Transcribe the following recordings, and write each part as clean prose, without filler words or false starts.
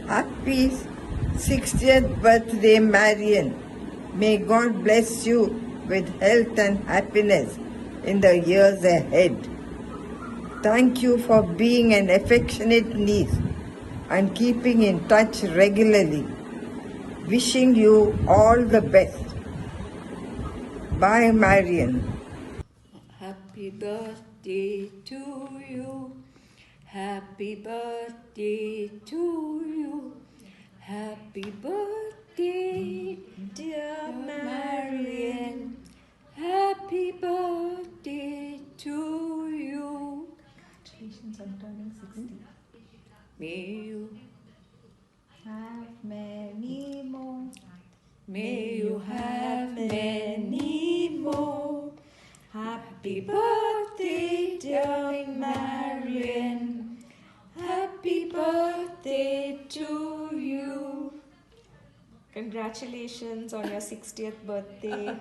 Happy 60th birthday, Marian. May God bless you with health and happiness in the years ahead. Thank you for being an affectionate niece and keeping in touch regularly. Wishing you all the best. Bye, Marian. Happy birthday to you. Happy birthday to you. Happy birthday, dear Marian. Happy birthday to you. Congratulations on turning 60. May you Have many more. May you have many more. Happy birthday, dear Marian. Happy birthday to you. Congratulations on your 60th birthday.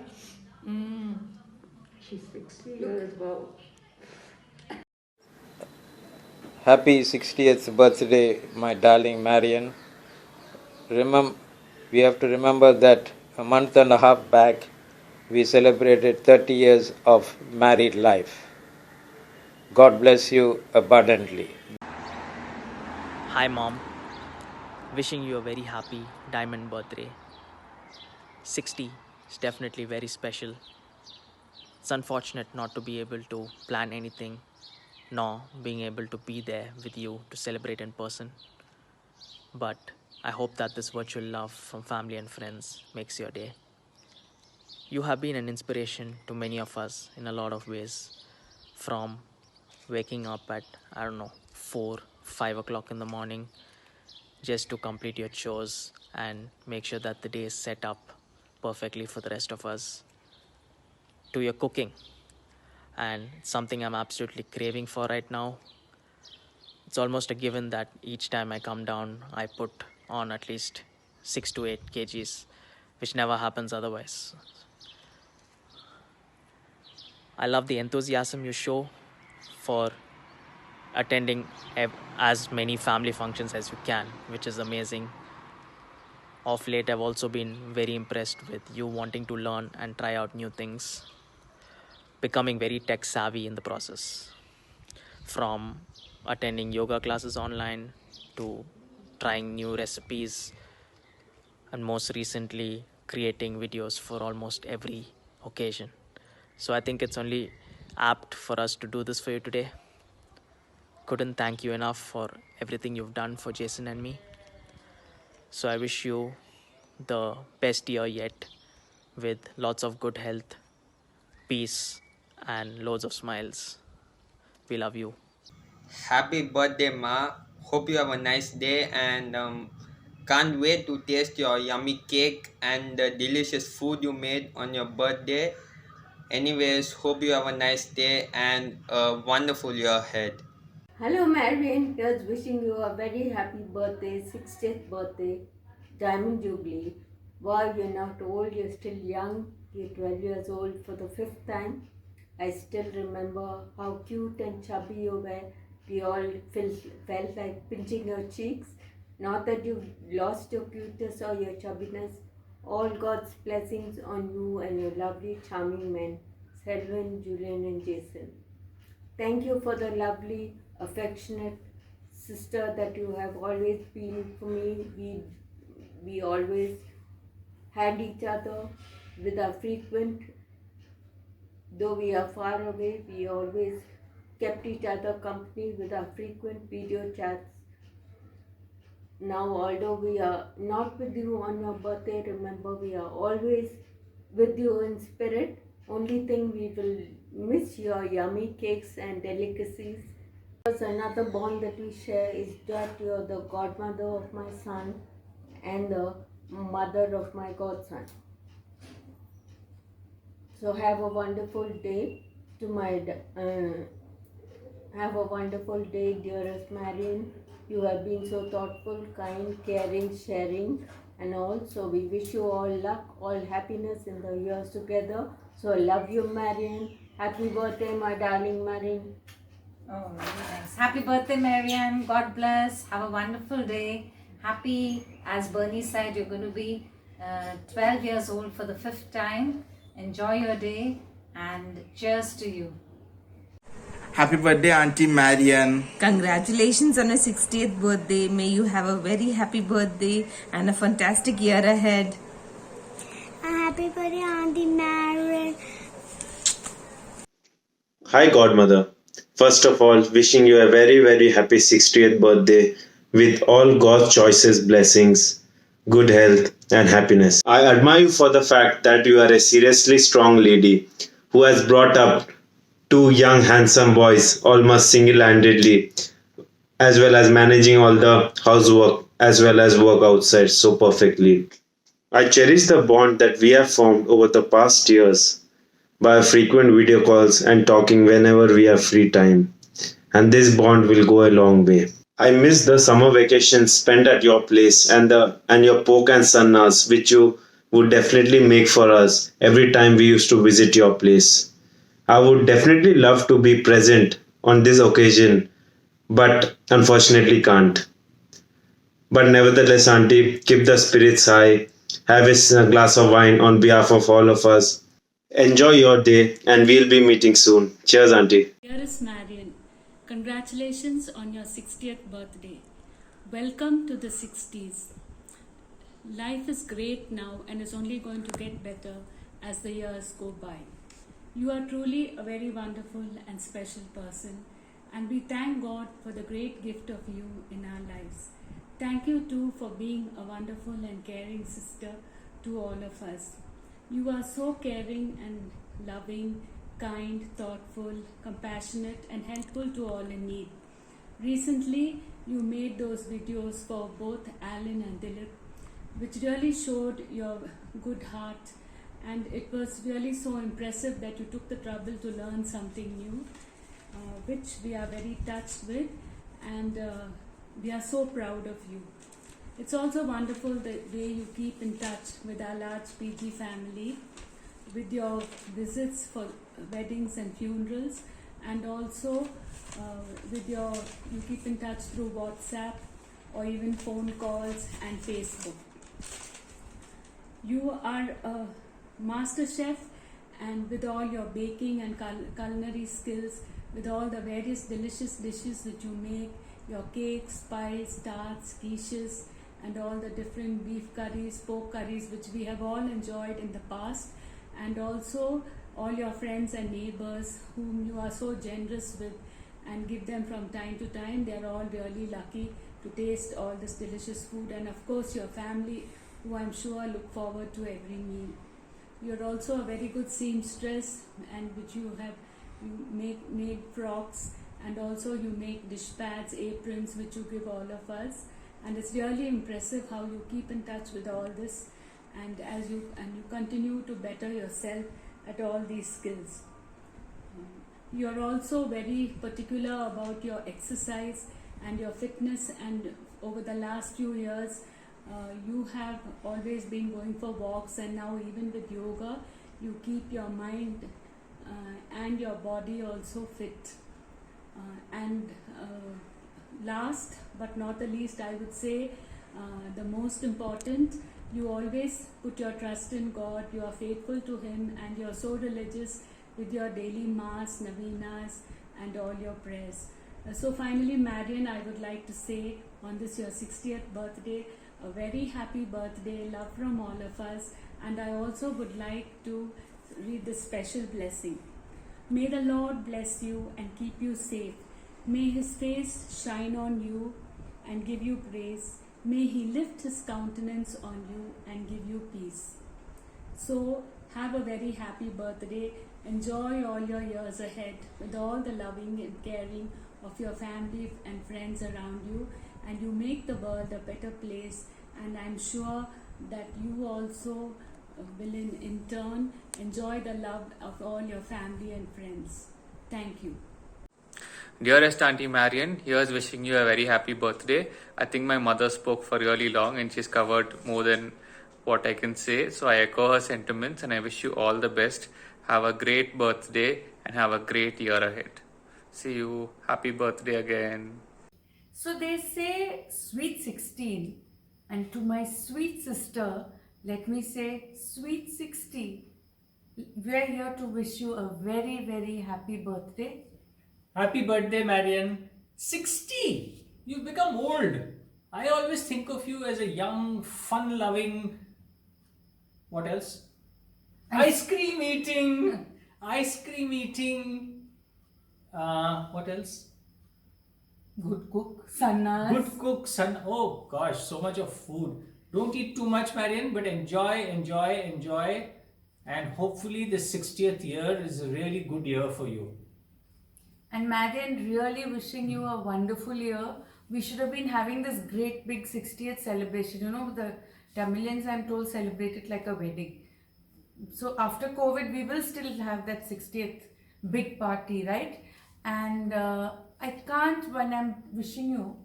She's 60 years old. Happy 60th birthday, my darling Marian. We have to remember that a month and a half back, we celebrated 30 years of married life. God bless you abundantly. Hi mom, wishing you a very happy diamond birthday. 60 is definitely very special. It's unfortunate not to be able to plan anything, nor being able to be there with you to celebrate in person. But I hope that this virtual love from family and friends makes your day. You have been an inspiration to many of us in a lot of ways, from waking up at, 4, 5 o'clock in the morning just to complete your chores and make sure that the day is set up perfectly for the rest of us, to your cooking. And it's something I'm absolutely craving for right now. It's almost a given that each time I come down, I put on at least 6 to 8 kgs, which never happens otherwise. I love the enthusiasm you show for attending as many family functions as you can, which is amazing. Of late, I've also been very impressed with you wanting to learn and try out new things, becoming very tech savvy in the process. From attending yoga classes online to trying new recipes, and most recently creating videos for almost every occasion. So I think it's only apt for us to do this for you today. Couldn't thank you enough for everything you've done for Jason and me. So I wish you the best year yet, with lots of good health, peace, and loads of smiles. We love you. Happy birthday, Ma. Hope you have a nice day and can't wait to taste your yummy cake and the delicious food you made on your birthday. Anyways, hope you have a nice day and a wonderful year ahead. Hello, Marian. Here's wishing you a very happy birthday, 60th birthday, Diamond Jubilee. Wow, you're not old, you're still young. You're 12 years old for the fifth time. I still remember how cute and chubby you were. We all felt like pinching your cheeks. Not that you've lost your cuteness or your chubbiness. All God's blessings on you and your lovely, charming men, Selwyn, Julian, and Jason. Thank you for the lovely, affectionate sister that you have always been for me. We always had each other with our frequent, though we are far away, we always kept each other company with our frequent video chats. Now, although we are not with you on your birthday, remember we are always with you in spirit. Only thing we will miss your yummy cakes and delicacies. Another bond that we share is that you're the godmother of my son and the mother of my godson. So have a wonderful day have a wonderful day, dearest Marian. You have been so thoughtful, kind, caring, sharing, and all. So we wish you all luck, all happiness in the years together. So I love you, Marian. Happy birthday, my darling Marian. Oh, really nice. Happy birthday, Marianne. God bless. Have a wonderful day. Happy, as Bernie said, you're going to be 12 years old for the 5th time. Enjoy your day and cheers to you. Happy birthday, Auntie Marian. Congratulations on your 60th birthday. May you have a very happy birthday and a fantastic year ahead. Happy birthday, Auntie Marian. Hi, Godmother. First of all, wishing you a very, very happy 60th birthday with all God's choicest blessings, good health, and happiness. I admire you for the fact that you are a seriously strong lady who has brought up two young, handsome boys almost single handedly, as well as managing all the housework as well as work outside so perfectly. I cherish the bond that we have formed over the past years by frequent video calls and talking whenever we have free time. And this bond will go a long way. I miss the summer vacations spent at your place and your pork and sannas, which you would definitely make for us every time we used to visit your place. I would definitely love to be present on this occasion, but unfortunately can't. But nevertheless, Auntie, keep the spirits high. Have a glass of wine on behalf of all of us. Enjoy your day and we'll be meeting soon. Cheers, Auntie. Dearest Marian, congratulations on your 60th birthday. Welcome to the 60s. Life is great now and is only going to get better as the years go by. You are truly a very wonderful and special person, and we thank God for the great gift of you in our lives. Thank you too for being a wonderful and caring sister to all of us. You are so caring and loving, kind, thoughtful, compassionate, and helpful to all in need. Recently, you made those videos for both Alan and Dilip, which really showed your good heart, and it was really so impressive that you took the trouble to learn something new, which we are very touched with, and we are so proud of you. It's also wonderful the way you keep in touch with our large PG family, with your visits for weddings and funerals, and also you keep in touch through WhatsApp or even phone calls and Facebook. You are a master chef, and with all your baking and culinary skills, with all the various delicious dishes that you make, your cakes, pies, tarts, quiches, and all the different beef curries, pork curries, which we have all enjoyed in the past, and also all your friends and neighbors whom you are so generous with and give them from time to time. They are all really lucky to taste all this delicious food, and of course your family, who I'm sure look forward to every meal. You're also a very good seamstress, and which you made frocks, and also you make dish pads, aprons, which you give all of us. And it's really impressive how you keep in touch with all this, and you continue to better yourself at all these skills. You're also very particular about your exercise and your fitness, and over the last few years you have always been going for walks, and now even with yoga you keep your mind and your body also fit. Last but not the least, I would say the most important, you always put your trust in God, you are faithful to Him, and you are so religious with your daily mass, navenas, and all your prayers. So finally, Marian, I would like to say on this your 60th birthday, a very happy birthday, love from all of us, and I also would like to read this special blessing. May the Lord bless you and keep you safe. May His face shine on you and give you grace. May He lift His countenance on you and give you peace. So have a very happy birthday. Enjoy all your years ahead with all the loving and caring of your family and friends around you, and you make the world a better place, and I'm sure that you also will in turn enjoy the love of all your family and friends. Thank you. Dearest Auntie Marian, here's wishing you a very happy birthday. I think my mother spoke for really long and she's covered more than what I can say. So I echo her sentiments and I wish you all the best. Have a great birthday and have a great year ahead. See you. Happy birthday again. So they say sweet 16, And to my sweet sister, let me say, sweet 60. We are here to wish you a very, very happy birthday. Happy birthday, Marian. 60! You've become old. I always think of you as a young, fun-loving... What else? Ice cream eating. What else? Good cook, Sannas. Good cook, son. Oh gosh, so much of food. Don't eat too much, Marian, but enjoy. And hopefully the 60th year is a really good year for you. And Marian, really wishing you a wonderful year. We should have been having this great big 60th celebration. You know, the Tamilians, I'm told, celebrate it like a wedding. So after COVID, we will still have that 60th big party, right? And I can't, when I'm wishing you.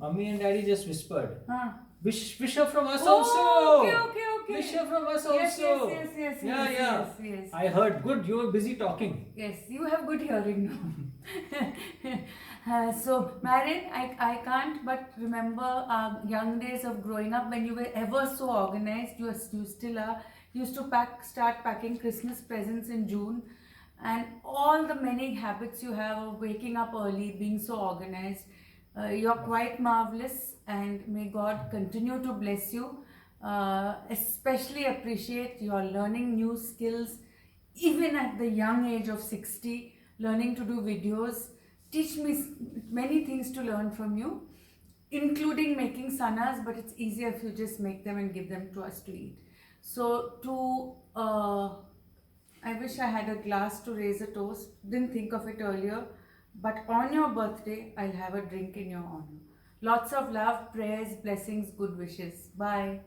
Mommy and Daddy just whispered. Huh? Wish her from us also. Okay. Wish her from us also. Yes. I heard. Good. You were busy talking. Yes, you have good hearing now. So, Marian, I can't but remember our young days of growing up when you were ever so organized. You still are. You used to start packing Christmas presents in June, and all the many habits you have of waking up early, being so organized. You're quite marvelous, and may God continue to bless you. Especially appreciate your learning new skills, even at the young age of 60, learning to do videos. Teach me many things to learn from you, including making sanas, but it's easier if you just make them and give them to us to eat. So I wish I had a glass to raise a toast. Didn't think of it earlier, but on your birthday, I'll have a drink in your honor. Lots of love, prayers, blessings, good wishes. Bye.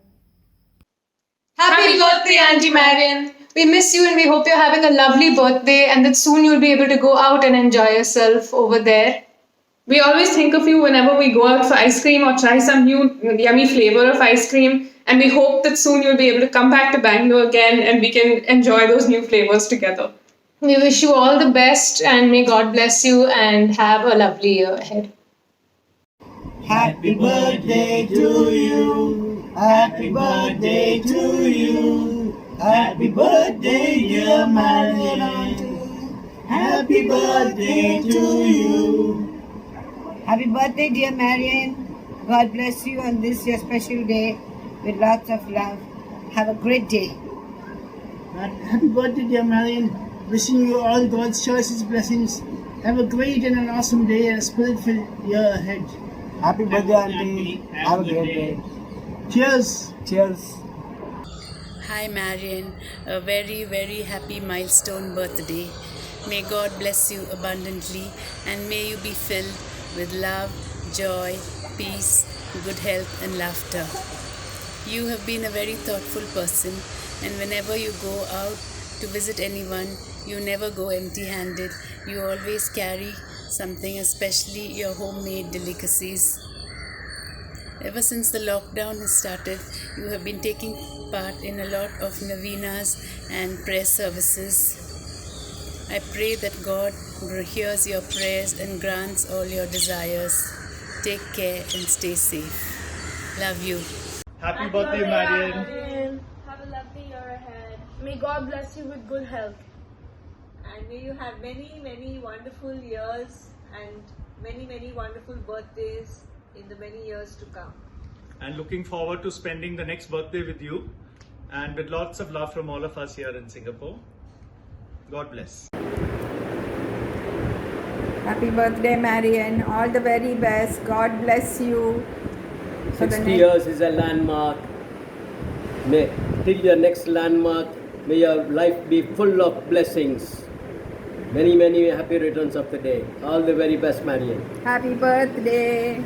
Happy birthday, Auntie Marian. We miss you and we hope you're having a lovely birthday and that soon you'll be able to go out and enjoy yourself over there. We always think of you whenever we go out for ice cream or try some new yummy flavor of ice cream, and we hope that soon you'll be able to come back to Bangalore again and we can enjoy those new flavors together. We wish you all the best and may God bless you and have a lovely year ahead. Happy birthday to you. Happy birthday to you. Happy birthday, dear Marian. Happy birthday to you. Happy birthday, dear Marian. God bless you on this your special day with lots of love. Have a great day. Happy birthday, dear Marian. Wishing you all God's choicest blessings. Have a great and an awesome day and a spirit-filled year ahead. Happy birthday, Auntie. Have a great day. Cheers. Cheers. Hi, Marian. A very, very happy milestone birthday. May God bless you abundantly and may you be filled with love, joy, peace, good health and laughter. You have been a very thoughtful person, and whenever you go out to visit anyone, you never go empty-handed. You always carry something, especially your homemade delicacies. Ever since the lockdown has started, you have been taking part in a lot of novenas and prayer services. I pray that God hears your prayers and grants all your desires. Take care and stay safe. Love you. Happy birthday, Marian. Have a lovely year ahead. May God bless you with good health. And may you have many, many wonderful years and many, many wonderful birthdays in the many years to come. And looking forward to spending the next birthday with you and with lots of love from all of us here in Singapore. God bless. Happy birthday, Marian. All the very best. God bless you. 60 years is a landmark. Till your next landmark, may your life be full of blessings. Many, many happy returns of the day. All the very best, Marian. Happy birthday.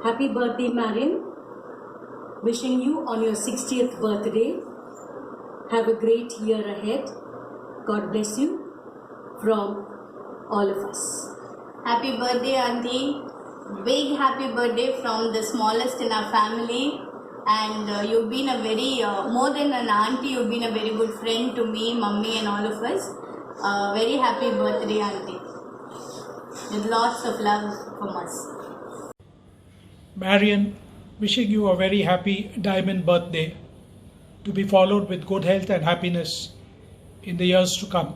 Happy birthday, Marian. Wishing you on your 60th birthday. Have a great year ahead. God bless you from all of us. Happy birthday, Auntie. Big happy birthday from the smallest in our family. And you've been a very, more than an auntie, you've been a very good friend to me, Mummy and all of us. Very happy birthday, Auntie. With lots of love from us. Marian, wishing you a very happy diamond birthday, to be followed with good health and happiness in the years to come.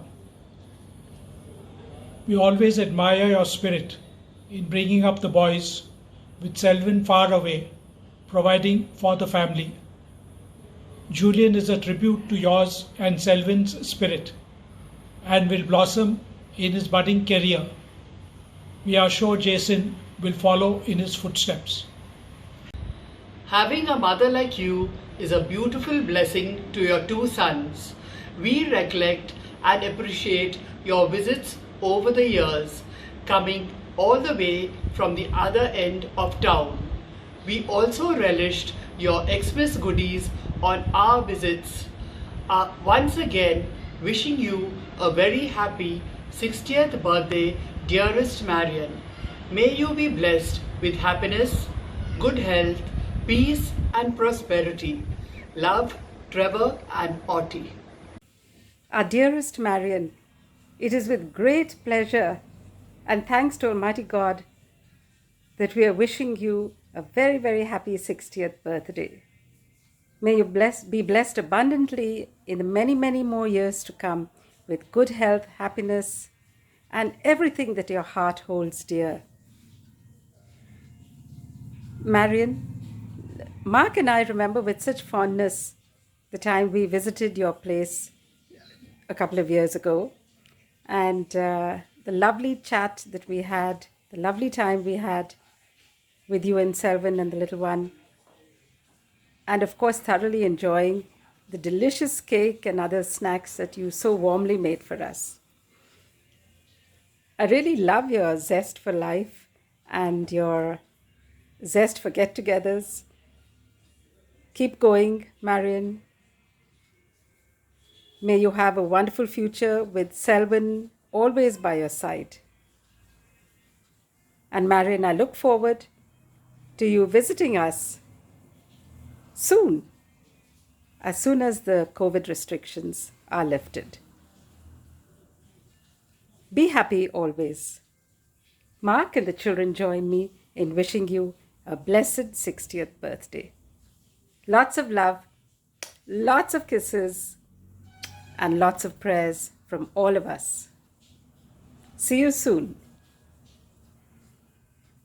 We always admire your spirit in bringing up the boys, with Selvin far away, providing for the family. Julian is a tribute to yours and Selvin's spirit and will blossom in his budding career. We are sure Jason will follow in his footsteps. Having a mother like you is a beautiful blessing to your two sons. We recollect and appreciate your visits over the years, coming all the way from the other end of town. We also relished your Xmas goodies on our visits. Once again, wishing you a very happy 60th birthday, dearest Marion. May you be blessed with happiness, good health, peace and prosperity. Love, Trevor and Ottie. Our dearest Marion, it is with great pleasure and thanks to Almighty God that we are wishing you a very, very happy 60th birthday. May you be blessed abundantly in the many, many more years to come with good health, happiness, and everything that your heart holds dear. Marion, Mark and I remember with such fondness the time we visited your place a couple of years ago, and the lovely chat that we had, the lovely time we had with you and Selvin and the little one, and of course thoroughly enjoying the delicious cake and other snacks that you so warmly made for us. I really love your zest for life and your zest for get-togethers. Keep going, Marion. May you have a wonderful future with Selvin always by your side. And Marion, I look forward to you visiting us soon as the COVID restrictions are lifted. Be happy always. Mark and the children join me in wishing you a blessed 60th birthday. Lots of love, lots of kisses, and lots of prayers from all of us. See you soon.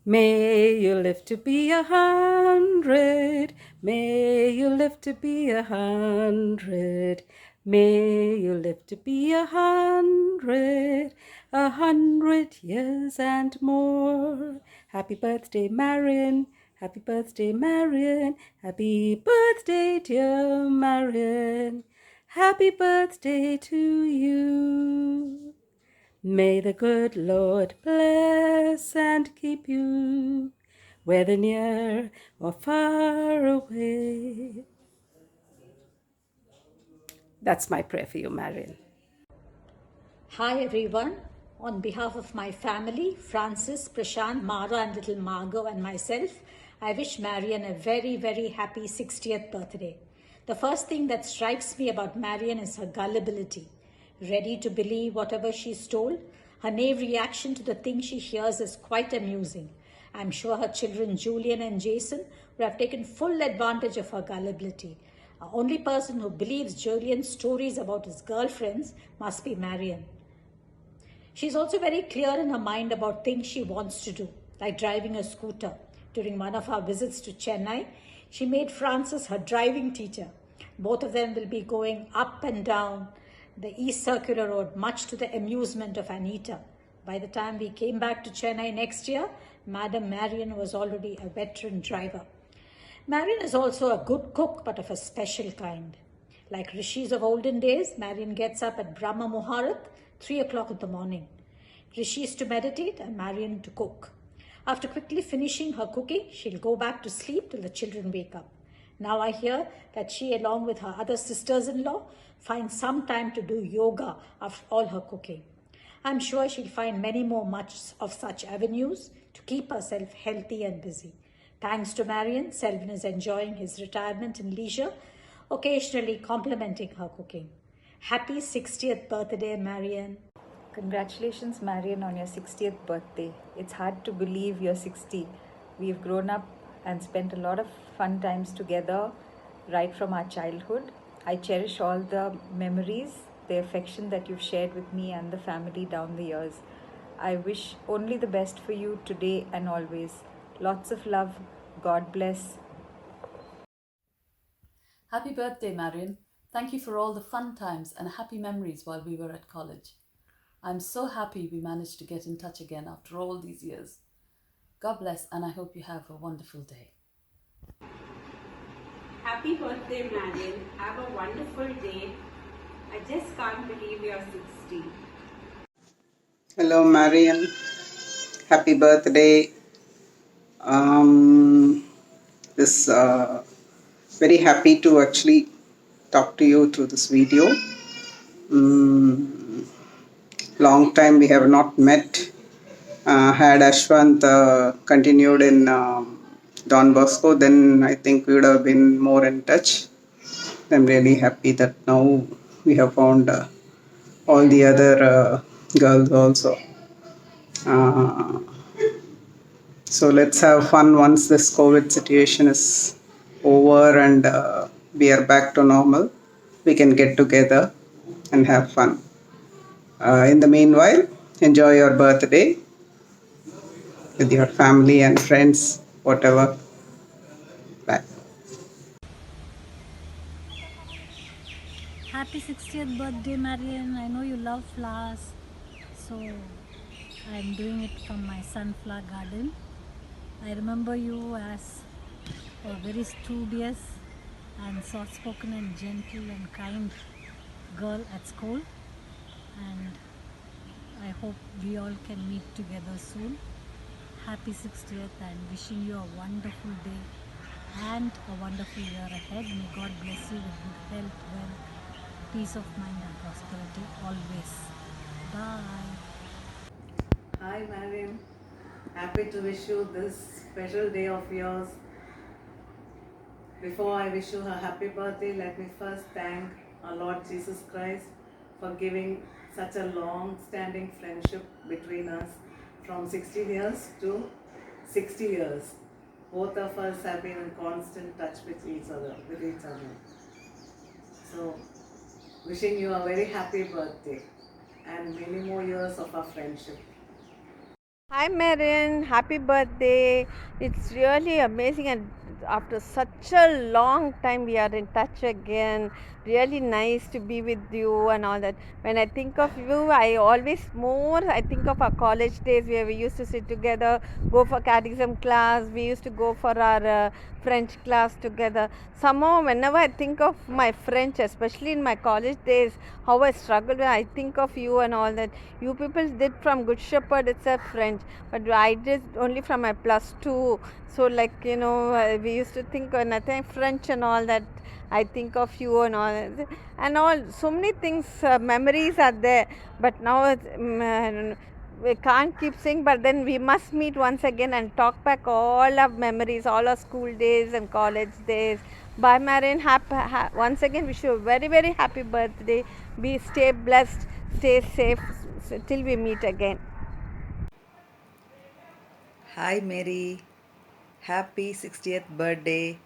May you live to be 100. May you live to be 100. May you live to be 100 years and more. Happy birthday, Marion. Happy birthday, Marion. Happy birthday, dear Marion. Happy birthday to you. May the good Lord bless and keep you, whether near or far away. That's my prayer for you, Marion. Hi everyone. On behalf of my family, Francis, Prashant, Mara and little Margot and myself, I wish Marion a very, very happy 60th birthday. The first thing that strikes me about Marion is her gullibility. Ready to believe whatever she's told, her naive reaction to the things she hears is quite amusing. I'm sure her children Julian and Jason would have taken full advantage of her gullibility. The only person who believes Julian's stories about his girlfriends must be Marion. She's also very clear in her mind about things she wants to do, like driving a scooter. During one of our visits to Chennai, she made Francis her driving teacher. Both of them will be going up and down the East Circular Road, much to the amusement of Anita. By the time we came back to Chennai next year, Madam Marion was already a veteran driver. Marion is also a good cook, but of a special kind. Like rishis of olden days, Marion gets up at Brahma Muhurat, 3 o'clock in the morning. Rishis to meditate and Marion to cook. After quickly finishing her cooking, she'll go back to sleep till the children wake up. Now I hear that she, along with her other sisters-in-law, finds some time to do yoga after all her cooking. I'm sure she'll find many more of such avenues to keep herself healthy and busy. Thanks to Marion, Selvin is enjoying his retirement and leisure, occasionally complimenting her cooking. Happy 60th birthday, Marion. Congratulations, Marion, on your 60th birthday. It's hard to believe you're 60. We've grown up and spent a lot of fun times together right from our childhood. I cherish all the memories, the affection that you've shared with me and the family down the years. I wish only the best for you today and always. Lots of love. God bless. Happy birthday, Marion. Thank you for all the fun times and happy memories while we were at college. I'm so happy we managed to get in touch again after all these years. God bless, and I hope you have a wonderful day. Happy birthday, Marion. Have a wonderful day. I just can't believe you're 60. Hello, Marion. Happy birthday. This very happy to actually talk to you through this video. Long time we have not met. Had Ashwant continued in Don Bosco, then I think we would have been more in touch. I'm really happy that now we have found all the other girls also. So let's have fun once this COVID situation is over and we are back to normal. We can get together and have fun. In the meanwhile, enjoy your birthday with your family and friends, whatever. Bye. Happy 60th birthday, Marion. I know you love flowers, so I'm doing it from my sunflower garden. I remember you as a very studious and soft-spoken and gentle and kind girl at school, and I hope we all can meet together soon. Happy 60th and wishing you a wonderful day and a wonderful year ahead. May God bless you with good health, wealth, peace of mind and prosperity always. Bye. Hi Mariam, happy to wish you this special day of yours. Before I wish you a happy birthday, let me first thank our Lord Jesus Christ for giving such a long-standing friendship between us from 16 years to 60 years. Both of us have been in constant touch with each other. So, wishing you a very happy birthday and many more years of our friendship. Hi Marion, happy birthday. It's really amazing, and after such a long time we are in touch again. Really nice to be with you and all that. When I think of you, I think of our college days where we used to sit together, go for catechism class, we used to go for our French class together. Somehow whenever I think of my French, especially in my college days, how I struggled, I think of you and all that. You people did from Good Shepherd itself French, but I did only from my +2. So we used to think when I think French and all that, I think of you and all so many things, memories are there, but now we can't keep saying, but then we must meet once again and talk back all our memories, all our school days and college days. Bye Marion, once again wish you a very very happy birthday. Stay blessed, stay safe till we meet again. Hi Mary, happy 60th birthday.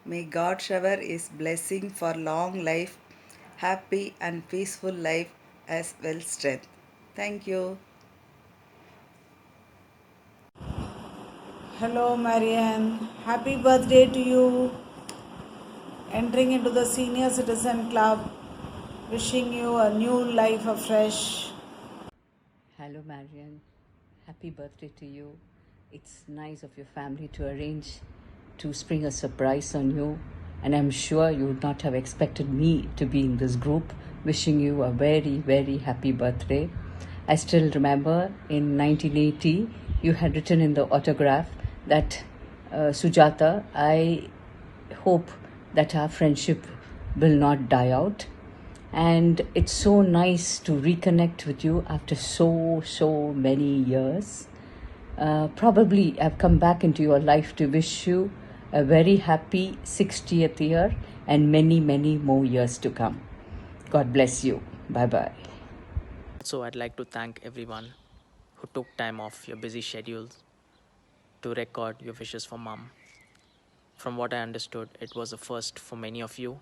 May God shower His blessing for long life, happy and peaceful life as well strength. Thank you. Hello Marianne, happy birthday to you. Entering into the senior citizen club, wishing you a new life afresh. Hello Marianne, happy birthday to you. It's nice of your family to arrange to spring a surprise on you, and I'm sure you would not have expected me to be in this group. Wishing you a very very happy birthday. I still remember in 1980 you had written in the autograph that Sujata, I hope that our friendship will not die out, and it's so nice to reconnect with you after so many years. Probably I've come back into your life to wish you a very happy 60th year and many more years to come. God bless you. Bye bye. So I'd like to thank everyone who took time off your busy schedules to record your wishes for mom. From what I understood, it was a first for many of you,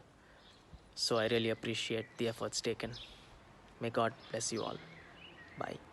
so I really appreciate the efforts taken. May God bless you all. Bye.